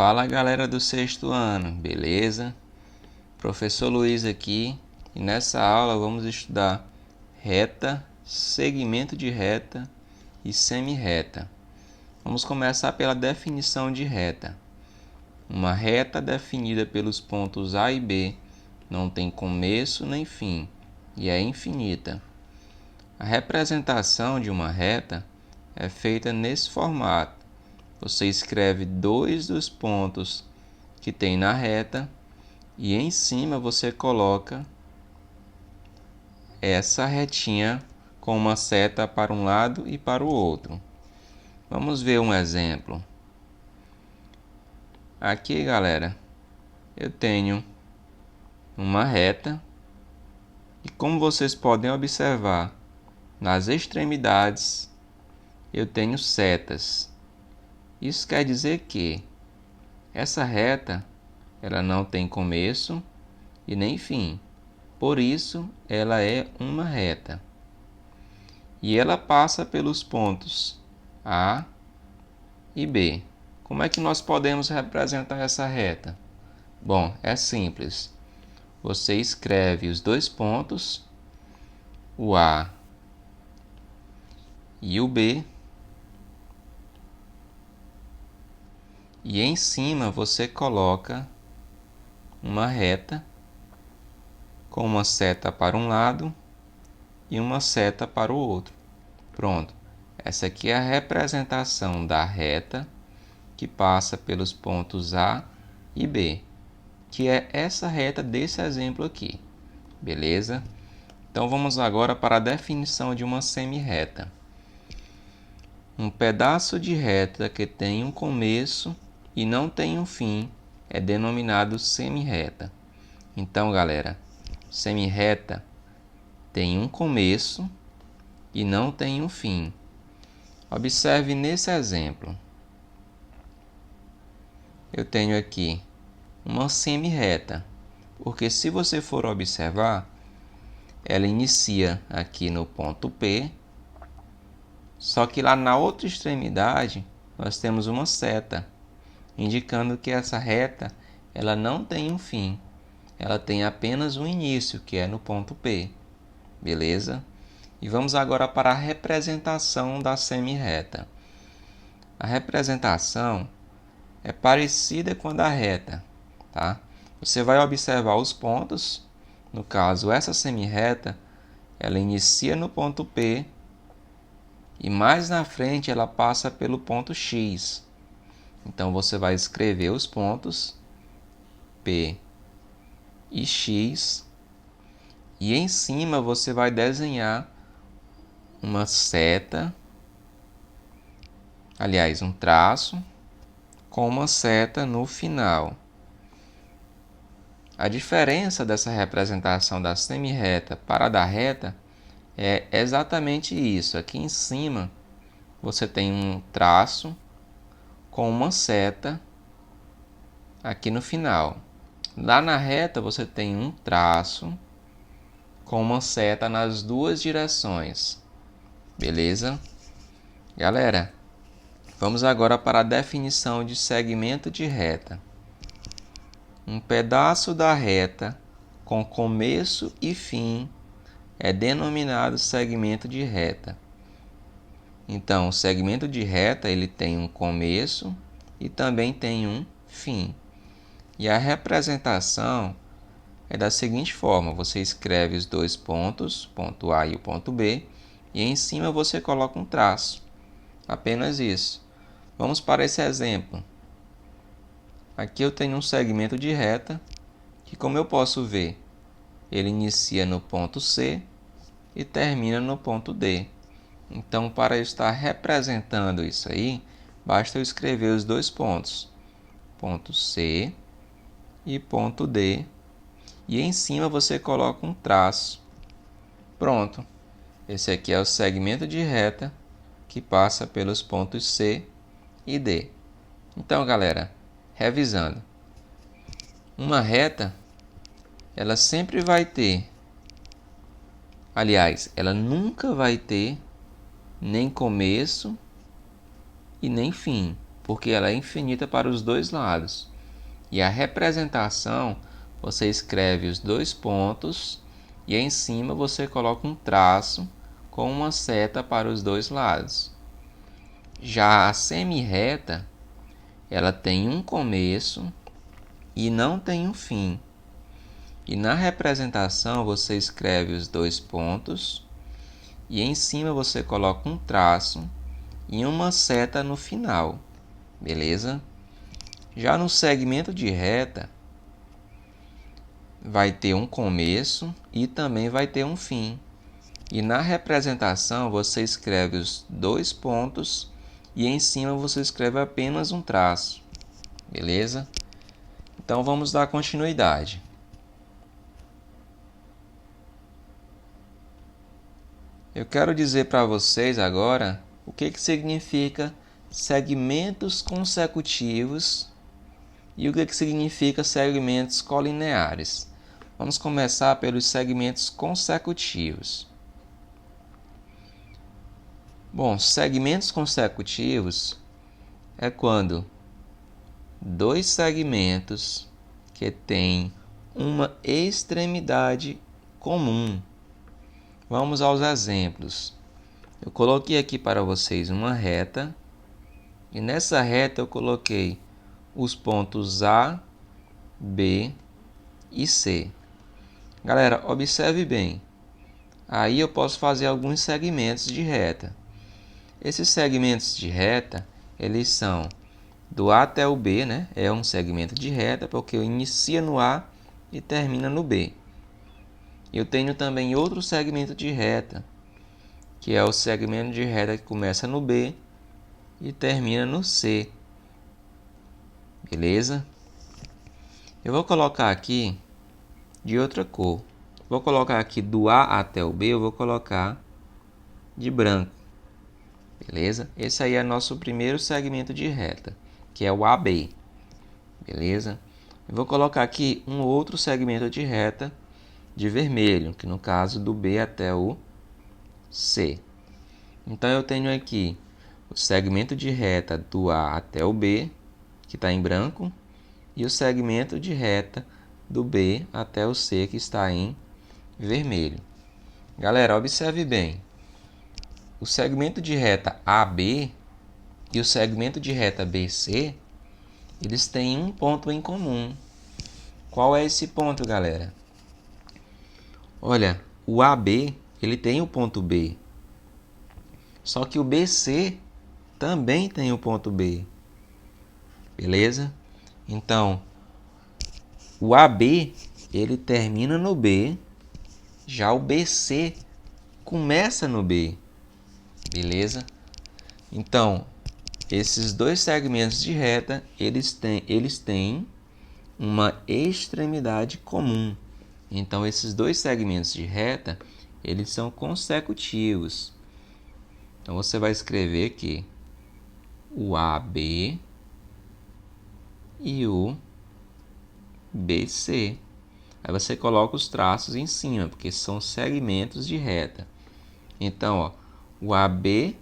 Fala galera do sexto ano, beleza? Professor Luiz aqui e nessa aula vamos estudar reta, segmento de reta e semirreta. Vamos começar pela definição de reta. Uma reta definida pelos pontos A e B não tem começo nem fim e é infinita. A representação de uma reta é feita nesse formato. Você escreve dois dos pontos que tem na reta e em cima você coloca essa retinha com uma seta para um lado e para o outro. Vamos ver um exemplo. Aqui, galera, eu tenho uma reta e como vocês podem observar, nas extremidades eu tenho setas. Isso quer dizer que essa reta ela não tem começo e nem fim. Por isso, ela é uma reta. E ela passa pelos pontos A e B. Como é que nós podemos representar essa reta? Bom, é simples. Você escreve os dois pontos, o A e o B, e em cima você coloca uma reta com uma seta para um lado e uma seta para o outro. Pronto. Essa aqui é a representação da reta que passa pelos pontos A e B, que é essa reta desse exemplo aqui. Beleza? Então vamos agora para a definição de uma semirreta. Um pedaço de reta que tem um começo e não tem um fim é denominado semirreta. Então, galera, semirreta tem um começo e não tem um fim. Observe nesse exemplo. Eu tenho aqui uma semirreta, porque se você for observar, ela inicia aqui no ponto P, só que lá na outra extremidade nós temos uma seta, indicando que essa reta ela não tem um fim, ela tem apenas um início, que é no ponto P, beleza? E vamos agora para a representação da semirreta. A representação é parecida com a da reta, tá? Você vai observar os pontos. No caso, essa semirreta, ela inicia no ponto P e mais na frente ela passa pelo ponto X. Então você vai escrever os pontos P e X e em cima você vai desenhar uma seta, aliás, um traço com uma seta no final. A diferença dessa representação da semirreta para a da reta é exatamente isso. Aqui em cima você tem um traço com uma seta aqui no final. Lá na reta você tem um traço com uma seta nas duas direções. Beleza? Galera, vamos agora para a definição de segmento de reta. Um pedaço da reta com começo e fim é denominado segmento de reta. Então, o segmento de reta ele tem um começo e também tem um fim. E a representação é da seguinte forma: você escreve os dois pontos, ponto A e o ponto B, e em cima você coloca um traço. Apenas isso. Vamos para esse exemplo. Aqui eu tenho um segmento de reta que, como eu posso ver, ele inicia no ponto C e termina no ponto D. Então, para eu estar representando isso aí, basta eu escrever os dois pontos, ponto C e ponto D, e em cima você coloca um traço. Pronto. Esse aqui é o segmento de reta que passa pelos pontos C e D. Então, galera, revisando. Uma reta, ela sempre vai ter, aliás, ela nunca vai ter nem começo e nem fim. porque ela é infinita para os dois lados. E a representação, você escreve os dois pontos e em cima você coloca um traço com uma seta para os dois lados. Já a semirreta, ela tem um começo e não tem um fim. E na representação você escreve os dois pontos e em cima você coloca um traço e uma seta no final, beleza? Já no segmento de reta, vai ter um começo e também vai ter um fim. E na representação você escreve os dois pontos e em cima você escreve apenas um traço, beleza? Então vamos dar continuidade. Eu quero dizer para vocês agora o que significa segmentos consecutivos e o que significa segmentos colineares. Vamos começar pelos segmentos consecutivos. Bom, segmentos consecutivos é quando dois segmentos que têm uma extremidade comum. Vamos aos exemplos. Eu coloquei aqui para vocês uma reta e nessa reta eu coloquei os pontos A, B e C. Galera, observe bem. Aí eu posso fazer alguns segmentos de reta. Esses segmentos de reta, eles são do A até o B, né? É um segmento de reta porque eu inicio no A e termina no B. Eu tenho também outro segmento de reta, que é o segmento de reta que começa no B e termina no C. Beleza? Eu vou colocar aqui de outra cor. Vou colocar aqui do A até o B, eu vou colocar de branco. Beleza? Esse aí é nosso primeiro segmento de reta, que é o AB. Beleza? Eu vou colocar aqui um outro segmento de reta de vermelho, que no caso do B até o C. Então eu tenho aqui o segmento de reta do A até o B, que está em branco, e o segmento de reta do B até o C, que está em vermelho. Galera, observe bem. O segmento de reta AB e o segmento de reta BC, eles têm um ponto em comum. Qual é esse ponto, galera? Olha, o AB, ele tem o ponto B. Só que o BC também tem o ponto B. Beleza? Então, o AB, ele termina no B, já o BC começa no B. Beleza? Então, esses dois segmentos de reta, eles têm uma extremidade comum. Então, esses dois segmentos de reta, eles são consecutivos. Então, você vai escrever que o AB e o BC. Aí você coloca os traços em cima, porque são segmentos de reta. Então, ó, o AB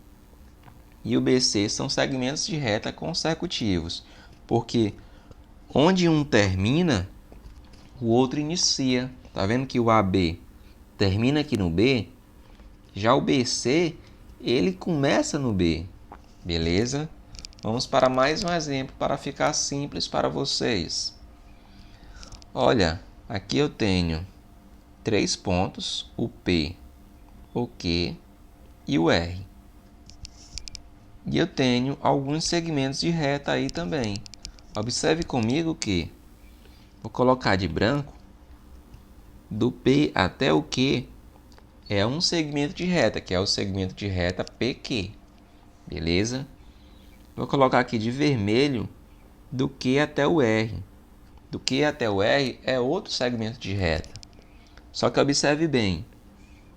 e o BC são segmentos de reta consecutivos, porque onde um termina, o outro inicia. Tá vendo que o AB termina aqui no B? Já o BC, ele começa no B. Beleza? Vamos para mais um exemplo para ficar simples para vocês. Olha, aqui eu tenho 3 pontos, o P, o Q e o R. E eu tenho alguns segmentos de reta aí também. Observe comigo que vou colocar de branco, do P até o Q é um segmento de reta, que é o segmento de reta PQ. Beleza? Vou colocar aqui de vermelho do Q até o R. Do Q até o R é outro segmento de reta. Só que observe bem,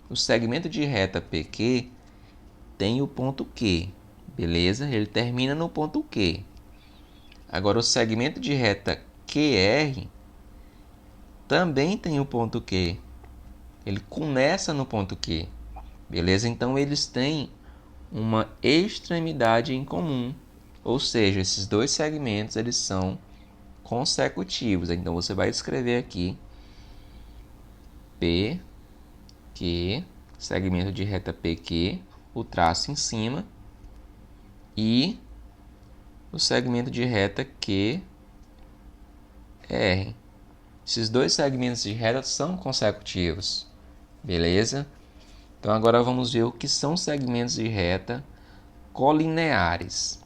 o segmento de reta PQ tem o ponto Q. Beleza? Ele termina no ponto Q. Agora, o segmento de reta QR também tem o ponto Q. Ele começa no ponto Q. Beleza? Então, eles têm uma extremidade em comum, Ou seja, esses dois segmentos eles são consecutivos. Então você vai escrever aqui PQ, segmento de reta PQ, o traço em cima, e o segmento de reta QR. Esses dois segmentos de reta são consecutivos, beleza? Então agora vamos ver o que são segmentos de reta colineares.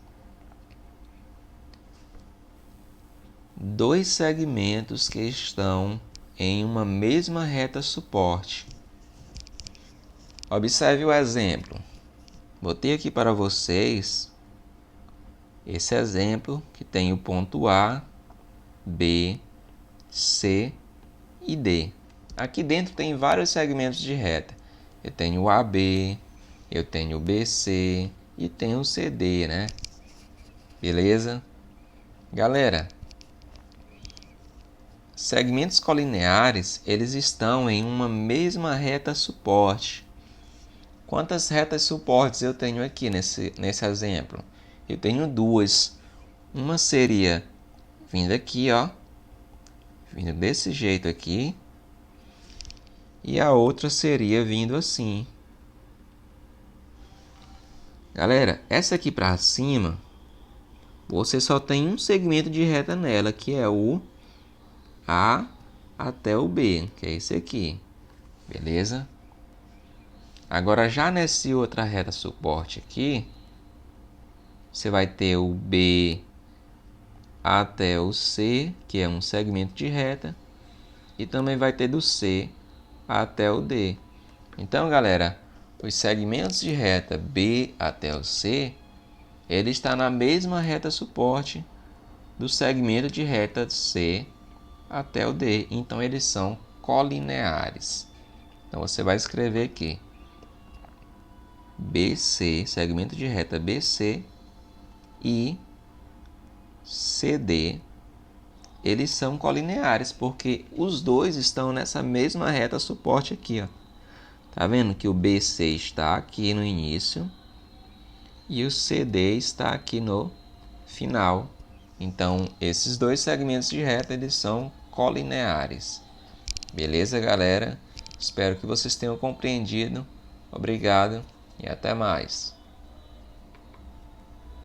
Dois segmentos que estão em uma mesma reta suporte. Observe o exemplo. Botei aqui para vocês esse exemplo que tem o ponto A, B, C e D. Aqui dentro tem vários segmentos de reta. Eu tenho o AB, eu tenho o BC e tenho o CD, né? Beleza? Galera, segmentos colineares, eles estão em uma mesma reta suporte. Quantas retas suportes eu tenho aqui nesse exemplo? Eu tenho duas. Uma seria vindo aqui, ó, vindo desse jeito aqui, e a outra seria vindo assim. Galera, essa aqui para cima, você só tem um segmento de reta nela, que é o A até o B, que é esse aqui, beleza? Agora já nessa outra reta suporte aqui, você vai ter o B até o C, que é um segmento de reta, e também vai ter do C até o D. Então, galera, os segmentos de reta B até o C, ele está na mesma reta suporte do segmento de reta C até o D. Então, eles são colineares. Então, você vai escrever aqui BC, segmento de reta BC e CD, eles são colineares, porque os dois estão nessa mesma reta suporte aqui, ó. Tá vendo que o BC está aqui no início e o CD está aqui no final. Então, esses dois segmentos de reta, eles são colineares. Beleza, galera? Espero que vocês tenham compreendido. Obrigado e até mais.